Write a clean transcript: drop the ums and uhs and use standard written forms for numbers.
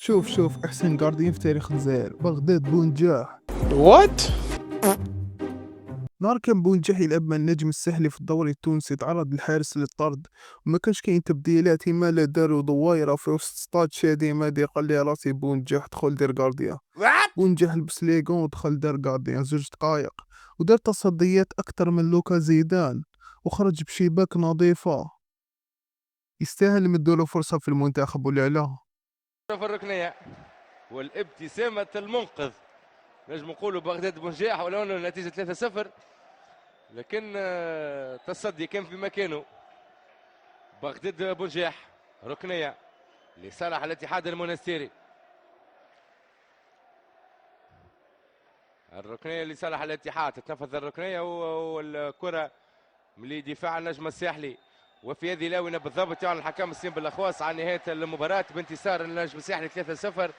شوف احسن جارديان في تاريخ الجزائر بغداد بونجاح. وات؟ نهار كان بونجاح يلعب مع النجم الساحلي في الدوري التونسي تعرض الحارس للطرد وما كانش كاين تبديلات، يما لا داروا ضوايره في وسط ستاد شادي مادي قال لي راسي بونجاح دخل دير جارديان. وات؟ ونجح لبس ليغون ودخل دار غارديان 2 دقايق ودار تصديات أكتر من لوكا زيدان وخرج بشباك نظيفة. يستاهل يمدوله فرصة في المنتخب ولا لا؟ في الركنيه والابتسامه المنقذ، نجم نقولوا بغداد بنجاح ولو انه النتيجه 3-0، لكن التصدي كان في مكانه. بغداد بنجاح ركنيه لصالح الاتحاد المنستيري، الركنيه لصالح الاتحاد، تتنفذ الركنيه والكره من دفاع النجم الساحلي. وفي هذه الاونه بالضبط يعلن الحكم السين بالاخواص عن نهايه المباراه بانتصار النجم الساحلي 3-0.